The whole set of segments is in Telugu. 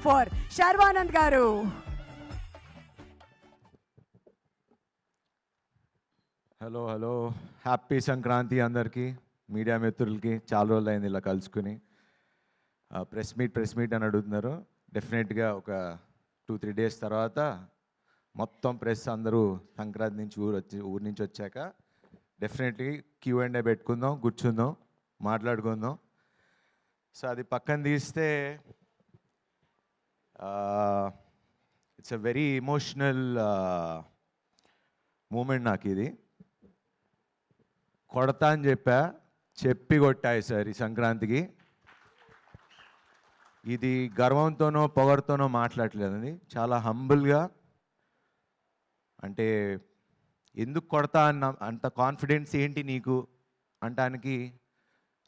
ఫర్ శర్వానంద్ గారు. హలో హలో, హ్యాపీ సంక్రాంతి అందరికీ, మీడియా మిత్రులకి. చాలా రోజులు అయింది ఇలా కలుసుకుని. ప్రెస్ మీట్ అని అడుగుతున్నారు. డెఫినెట్గా ఒక 2-3 డేస్ తర్వాత మొత్తం ప్రెస్ అందరూ సంక్రాంతి నుంచి ఊరి నుంచి వచ్చాక డెఫినెట్లీ Q&A పెట్టుకుందాం, కూర్చుందాం, మాట్లాడుకుందాం. సో అది పక్కన తీస్తే it's a very emotional moment నాకు ఇది. కొడతా అని చెప్పి కొట్టాయి సార్ ఈ సంక్రాంతికి. ఇది గర్వంతోనో పొగరుతోనో మాట్లాడలేదండి, చాలా హంబుల్గా. అంటే ఎందుకు కొడతా అన్న అంత కాన్ఫిడెన్స్ ఏంటి నీకు అంటానికి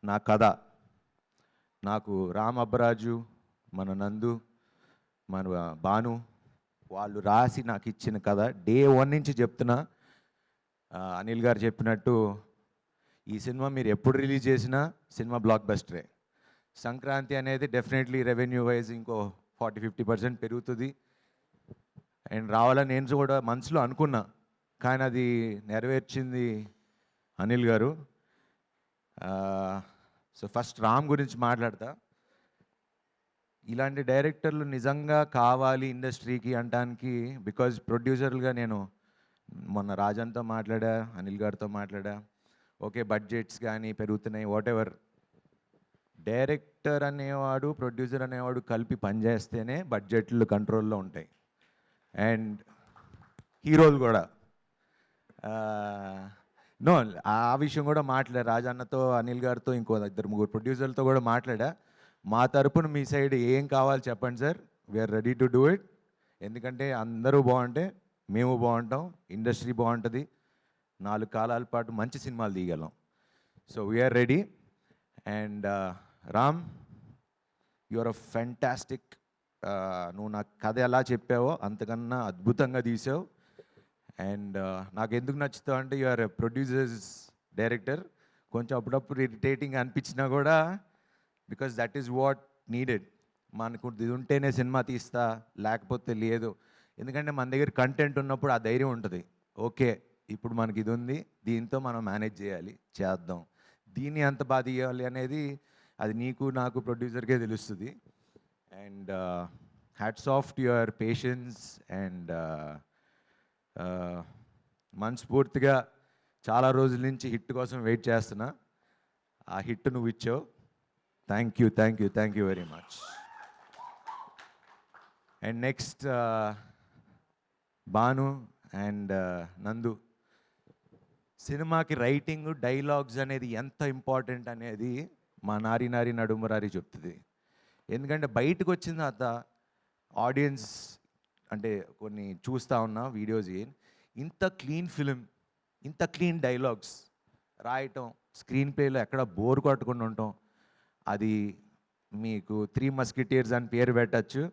నా కథ. నాకు రామ్ అబ్బరాజు, మన నందు, మన భాను వాళ్ళు రాసి నాకు ఇచ్చిన కథ. డే 1 నుంచి చెప్తున్నా. అనిల్ గారు చెప్పినట్టు ఈ సినిమా మీరు ఎప్పుడు రిలీజ్ చేసినా సినిమా బ్లాక్ బస్టరే. సంక్రాంతి అనేది డెఫినెట్లీ రెవెన్యూ వైజ్ ఇంకో 40-50% పెరుగుతుంది అండ్ రావాలని నేను కూడా మనసులో అనుకున్నా. కానీ అది నెరవేర్చింది అనిల్ గారు. సో ఫస్ట్ రామ్ గురించి మాట్లాడతా. ఇలాంటి డైరెక్టర్లు నిజంగా కావాలి ఇండస్ట్రీకి అంటానికి. బికాజ్ ప్రొడ్యూసర్లుగా నేను మొన్న రాజన్తో మాట్లాడా, అనిల్ గారితో మాట్లాడా. ఓకే, బడ్జెట్స్ కానీ పెరుగుతున్నాయి, వాటెవర్. డైరెక్టర్ అనేవాడు, ప్రొడ్యూసర్ అనేవాడు కలిపి పనిచేస్తేనే బడ్జెట్లు కంట్రోల్లో ఉంటాయి. అండ్ హీరోలు కూడా నో, ఆ విషయం కూడా మాట్లాడా రాజన్నతో, అనిల్ గారితో, ఇంకో 2-3 ప్రొడ్యూసర్లతో కూడా మాట్లాడా. మా తరపున మీ సైడ్ ఏం కావాలి చెప్పండి sir, we're ready to do it. ఎందుకంటే అందరూ బాగుంటే మేము బాగుంటాం, ఇండస్ట్రీ బాగుంటుంది, 4 కాలాల పాటు మంచి సినిమాలు తీయగలం. So we're ready. And Ram, you are a fantastic. నువ్వు నాకు కథ ఎలా చెప్పావో అంతకన్నా అద్భుతంగా తీసావు. అండ్ నాకు ఎందుకు నచ్చుతావు అంటే you are a producers director. కొంచెం అప్పుడప్పుడు ఇరిటేటింగ్ అనిపించినా కూడా, because that is what needed. మనకు ఇది ఉంటేనే సినిమా తీస్తా, లేకపోతే లేదు. ఎందుకంటే మన దగ్గర కంటెంట్ ఉన్నప్పుడు ఆ ధైర్యం ఉంటుంది. ఓకే, ఇప్పుడు మనకి ఇది ఉంది, దీంతో మనం మేనేజ్ చేయాలి, చేద్దాం. దీన్ని ఎంత బాగా తీయాలి అనేది అది నీకు నాకు ప్రొడ్యూసర్కే తెలుస్తుంది. And hats off to your patience. And మనస్ఫూర్తిగా చాలా రోజుల నుంచి హిట్ కోసం వెయిట్ చేస్తున్నా. ఆ హిట్ నువ్వు ఇచ్చావు. Thank you very much. And next Bhanu and నందు. సినిమాకి రైటింగ్, డైలాగ్స్ అనేది ఎంత ఇంపార్టెంట్ అనేది మా నారి నడుమరారి చెప్తుంది. ఎందుకంటే బయటకు వచ్చిన తర్వాత ఆడియన్స్ అంటే కొన్ని చూస్తూ ఉన్నా వీడియోస్, ఇంత క్లీన్ ఫిలిం, ఇంత క్లీన్ డైలాగ్స్ రాయటం, స్క్రీన్ ప్లేలో ఎక్కడ బోర్ కొట్టకుండా ఉండటం, అది మీకు 3 మస్కిటీర్స్ అని పేరు పెట్టచ్చు.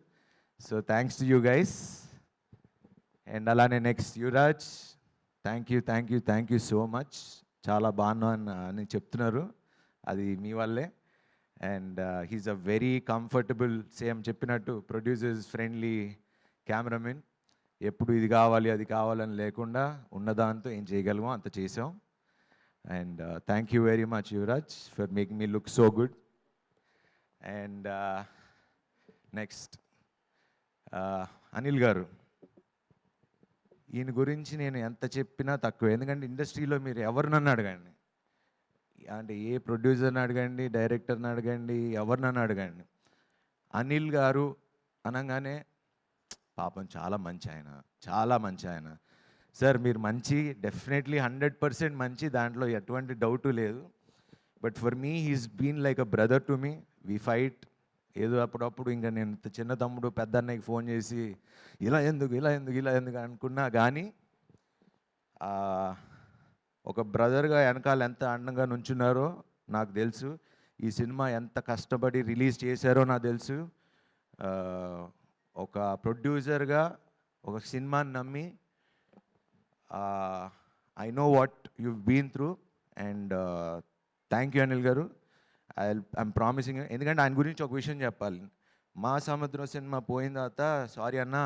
So thanks to you guys. And అలానే next Yuvraj, thank you so much. చాలా బాగున్నా అని చెప్తున్నారు, అది మీ వల్లే. And he's a very comfortable, same చెప్పినట్టు ప్రొడ్యూసర్స్ ఫ్రెండ్లీ కెమెరామెన్. ఎప్పుడు ఇది కావాలి అది కావాలని లేకుండా ఉన్నదాంతో ఏం చేయగలమో అంత చేసాం. And thank you very much Yuvraj for making me look so good. And next Anil గారు. ఈయన గురించి నేను ఎంత చెప్పినా తక్కువ. ఎందుకంటే ఇండస్ట్రీలో మీరు ఎవరినన్నా అడగండి, అంటే ఏ ప్రొడ్యూసర్ని అడగండి, డైరెక్టర్ని అడగండి, ఎవరినన్నా అడగండి, అనిల్ గారు అనగానే పాపం చాలా మంచి ఆయన. సార్ మీరు మంచి, డెఫినెట్లీ 100% మంచి, దాంట్లో ఎటువంటి డౌటు లేదు. But for me he's been like a brother to me. We fight. ఏదో అప్పుడప్పుడు ఇంకా నేను చిన్న తమ్ముడు పెద్ద అన్నయ్యకి ఫోన్ చేసి ఇలా ఎందుకు అనుకున్నా కానీ ఒక బ్రదర్గా వెనకాల ఎంత అండంగా నుంచున్నారో నాకు తెలుసు. ఈ సినిమా ఎంత కష్టపడి రిలీజ్ చేశారో నాకు తెలుసు. ఒక ప్రొడ్యూసర్గా ఒక సినిమాని నమ్మి I know what you been through. And thank you Anil garu. I'm promising. ఎందుకంటే ఆయన గురించి ఒక విషయం చెప్పాలి. మా సముద్రం సినిమా పోయిన తర్వాత సారీ అన్న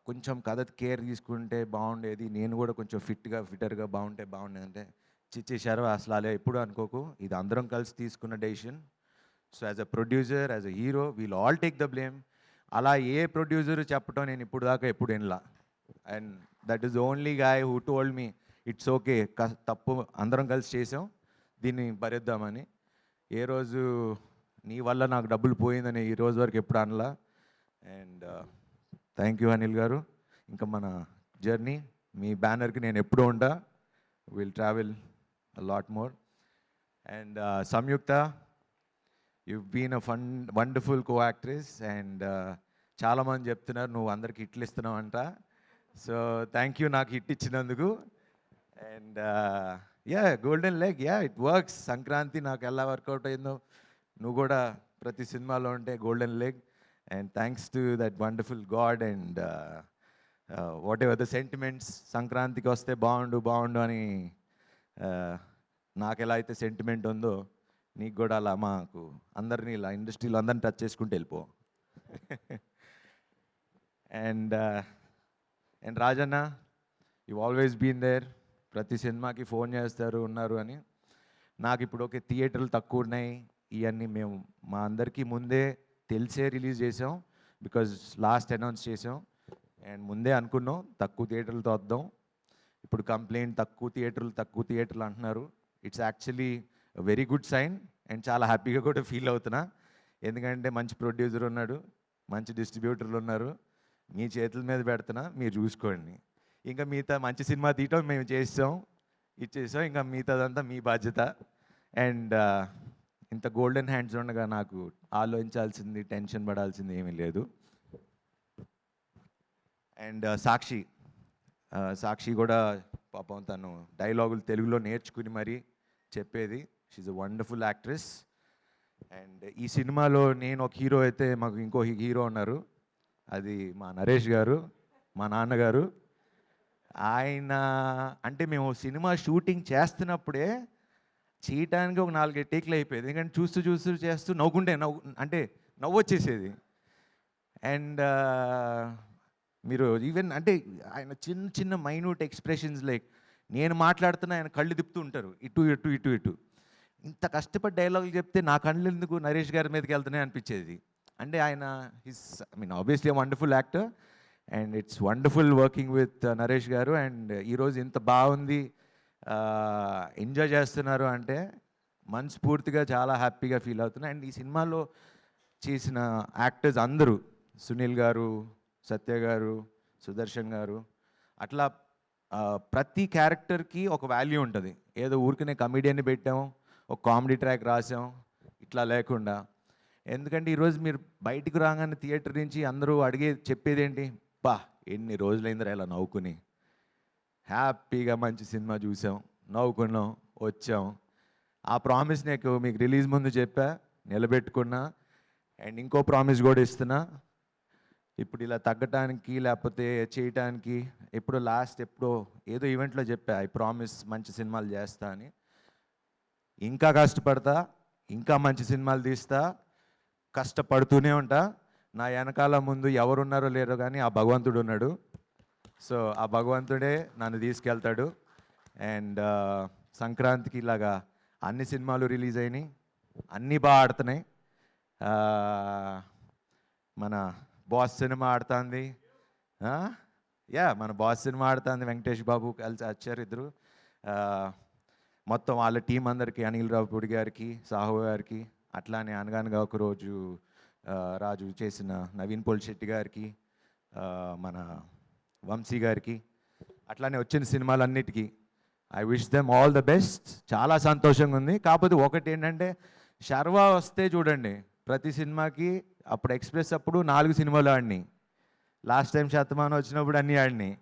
కొంచెం కథ కేర్ తీసుకుంటే బాగుండేది, నేను కూడా కొంచెం ఫిట్టర్గా బాగుంటే బాగుండేది అంటే, చిచ్చేశారు అసలు అలా ఎప్పుడు అనుకోకు, ఇది అందరం కలిసి తీసుకున్న decision. So as a producer, as a hero, we'll all take the blame. అలా ఏ ప్రొడ్యూసర్ చెప్పడం నేను ఇప్పుడు దాకా ఎప్పుడు వినలా. And that is only guy who told me it's okay, తప్పు అందరం కలిసి చేసాం, దీన్ని భరిద్దామని. ఏ రోజు నీ వల్ల నాకు డబ్బులు పోయిందని ఈ రోజు వరకు ఎప్పుడు అనలా. అండ్ థ్యాంక్ యూ అనిల్ గారు. ఇంకా మన జర్నీ మీ బ్యానర్కి నేను ఎప్పుడూ ఉంటా. Will travel lot more. And Samyuktha, you've been a wonderful co-actress, and చాలామంది చెప్తున్నారు నువ్వు అందరికి హిట్లు ఇస్తున్నావు అంట. సో థ్యాంక్ యూ నాకు హిట్ ఇచ్చినందుకు. And golden leg, it works. Sankranti నాకు ఎలా వర్కౌట్ అయిందో నువ్వు కూడా ప్రతి సినిమాలో ఉంటే golden leg. And thanks to that wonderful God. And what ever the sentiments, సంక్రాంతికి వస్తే బాగుండు అని నాకు ఎలా అయితే సెంటిమెంట్ ఉందో నీకు కూడా అలా మాకు అందరినీ ఇలా ఇండస్ట్రీలో అందరిని టచ్ చేసుకుంటూ వెళ్ళిపో. And Rajanna, you always been there. ప్రతి సినిమాకి ఫోన్ చేస్తారు ఉన్నారు అని. నాకు ఇప్పుడు ఓకే థియేటర్లు తక్కువ ఉన్నాయి, ఇవన్నీ మేము మా అందరికీ ముందే తెలిసే రిలీజ్ చేసాం, బికాజ్ లాస్ట్ అనౌన్స్ చేసాం. అండ్ ముందే అనుకున్నాం తక్కువ థియేటర్లతో వద్దాం. ఇప్పుడు కంప్లైంట్ తక్కువ థియేటర్లు అంటున్నారు. It's actually very good sign. And చాలా హ్యాపీగా కూడా ఫీల్ అవుతున్నా, ఎందుకంటే మంచి ప్రొడ్యూసర్ ఉన్నాడు, మంచి డిస్ట్రిబ్యూటర్లు ఉన్నారు. మీ చేతుల మీద పెడుతున్నా, మీరు చూసుకోండి. ఇంకా మిగతా మంచి సినిమా తీయటం మేము ఇచ్చేసాం, ఇంకా మిగతాదంతా మీ బాధ్యత. అండ్ ఇంత గోల్డెన్ హ్యాండ్స్ ఉండగా నాకు ఆలోచించాల్సింది, టెన్షన్ పడాల్సింది ఏమీ లేదు. అండ్ సాక్షి కూడా పాపం తను డైలాగులు తెలుగులో నేర్చుకుని మరీ చెప్పేది. She's a wonderful actress. And ఈ సినిమాలో నేను ఒక హీరో అయితే మాకు ఇంకో హీరో ఉన్నారు, అది మా నరేష్ గారు, మా నాన్నగారు. ఆయన అంటే మేము సినిమా షూటింగ్ చేస్తున్నప్పుడే చేయటానికి ఒక 4 టేక్లు అయిపోయేది, ఎందుకంటే చూస్తూ చేస్తూ నవ్వు వచ్చేసేది. అండ్ మీరు ఈవెన్ అంటే ఆయన చిన్న మైన్యూట్ ఎక్స్ప్రెషన్స్, లైక్ నేను మాట్లాడుతున్నా ఆయన కళ్ళు తిప్పుతూ ఉంటారు ఇటు. ఇంత కష్టపడి డైలాగులు చెప్తే నా కళ్ళు ఎందుకు నరేష్ గారి మీదకి వెళ్తున్నాయి అనిపించేది. అంటే ఆయన obviously wonderful actor. And it's wonderful working with Naresh గారు. అండ్ ఈరోజు ఇంత బాగుంది, ఎంజాయ్ చేస్తున్నారు అంటే మనస్ఫూర్తిగా చాలా హ్యాపీగా ఫీల్ అవుతున్నా. అండ్ ఈ సినిమాలో చేసిన యాక్టర్స్ అందరూ, సునీల్ గారు, సత్య గారు, సుదర్శన్ గారు, అట్లా ప్రతి క్యారెక్టర్కి ఒక వాల్యూ ఉంటుంది. ఏదో ఊరికనే కమెడియన్ని పెట్టాం, ఒక కామెడీ ట్రాక్ రాసాం, ఇట్లా లేకుండా. ఎందుకంటే ఈరోజు మీరు బయటికి రాగానే థియేటర్ నుంచి అందరూ చెప్పేది ఏంటి, ఎన్ని రోజులైందిరా ఇలా నవ్వుకుని, హ్యాపీగా మంచి సినిమా చూసాం, నవ్వుకున్నాం, వచ్చాం. ఆ ప్రామిస్ మీకు రిలీజ్ ముందు చెప్పా, నిలబెట్టుకున్నా. అండ్ ఇంకో ప్రామిస్ కూడా ఇస్తున్నా, ఇప్పుడు ఇలా తగ్గటానికి లేకపోతే చేయటానికి ఎప్పుడో ఏదో ఈవెంట్లో చెప్పా, ఐ ప్రామిస్ మంచి సినిమాలు చేస్తా అని. ఇంకా కష్టపడతా, ఇంకా మంచి సినిమాలు తీస్తా, కష్టపడుతూనే ఉంటా. నా వెనకాల ముందు ఎవరున్నారో లేరో కానీ ఆ భగవంతుడు ఉన్నాడు. సో ఆ భగవంతుడే నన్ను తీసుకెళ్తాడు. అండ్ సంక్రాంతికి ఇలాగా అన్ని సినిమాలు రిలీజ్ అయినాయి, అన్నీ బాగా ఆడుతున్నాయి. మన బాస్ సినిమా ఆడుతుంది, మన బాస్ సినిమా ఆడుతుంది, వెంకటేష్ బాబు కలిసి వచ్చారు ఇద్దరు. మొత్తం వాళ్ళ టీం అందరికీ, అనిల్ రావుపూడి గారికి, సాహు గారికి, అట్లానే అనగానగా ఒక రోజు రాజు చేసిన నవీన్ పోల్శెట్టి గారికి, మన వంశీ గారికి, అట్లానే వచ్చిన సినిమాలన్నిటికీ I wish them all the best. చాలా సంతోషంగా ఉంది. కాకపోతే ఒకటి ఏంటంటే, శర్వా వస్తే చూడండి ప్రతి సినిమాకి, అప్పుడు ఎక్స్ప్రెస్ అప్పుడు 4 సినిమాలు ఆడినాయి, లాస్ట్ టైం శతమానం వచ్చినప్పుడు అన్నీ ఆడినాయి,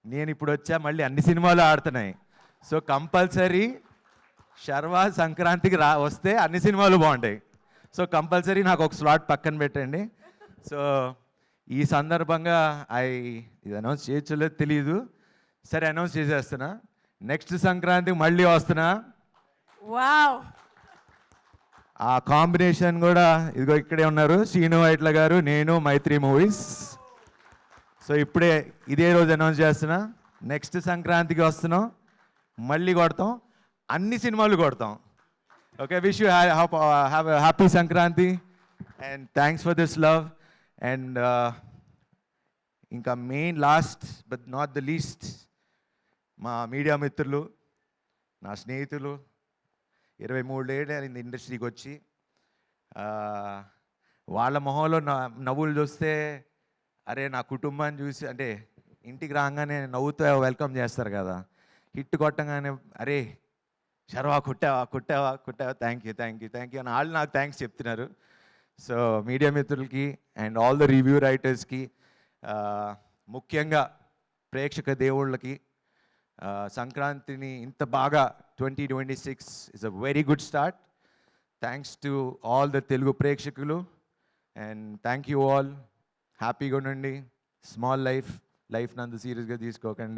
నేను ఇప్పుడు వచ్చా మళ్ళీ అన్ని సినిమాలు ఆడుతున్నాయి. సో కంపల్సరీ శర్వా సంక్రాంతికి వస్తే అన్ని సినిమాలు బాగుంటాయి. సో కంపల్సరీ నాకు ఒక స్లాట్ పక్కన పెట్టండి. సో ఈ సందర్భంగా ఇది అనౌన్స్ చేయలేదు తెలియదు, సరే అనౌన్స్ చేసేస్తున్నా, నెక్స్ట్ సంక్రాంతికి మళ్ళీ వస్తున్నా. వావ్, ఆ కాంబినేషన్ కూడా ఇదిగో ఇక్కడే ఉన్నారు, శ్రీను వైట్ల గారు, నేను, మైత్రి మూవీస్. సో ఇప్పుడే ఇదే రోజు అనౌన్స్ చేస్తున్నా, నెక్స్ట్ సంక్రాంతికి వస్తున్నాం, మళ్ళీ కొడతాం, అన్ని సినిమాలు కొడతాం. Okay, wish you have happy Sankranti and thanks for this love. And ఇంకా main last but not the least, మా మీడియా మిత్రులు, నా స్నేహితులు, 23 ఏళ్ళు అయింది ఇండస్ట్రీకి వచ్చి. వాళ్ళ మొహంలో నవ్వులు చూస్తే, అరే నా కుటుంబాన్ని చూసి, అంటే ఇంటికి రాగానే నవ్వుతో వెల్కమ్ చేస్తారు కదా, హిట్ కొట్టగానే అరే శర్వా కుట్టావా కుట్టావా కుట్టావా, thank you thank you thank you అని వాళ్ళు నాకు థ్యాంక్స్ చెప్తున్నారు. సో మీడియా మిత్రులకి అండ్ ఆల్ ద రివ్యూ రైటర్స్కి, ముఖ్యంగా ప్రేక్షక దేవుళ్ళకి, సంక్రాంతిని ఇంత బాగా 2026 is a very good start. Thanks to all the Telugu ప్రేక్షకులు అండ్ థ్యాంక్ యూ ఆల్. హ్యాపీగా ఉండండి. స్మాల్ లైఫ్, లైఫ్ నంత సీరియస్గా తీసుకోకండి.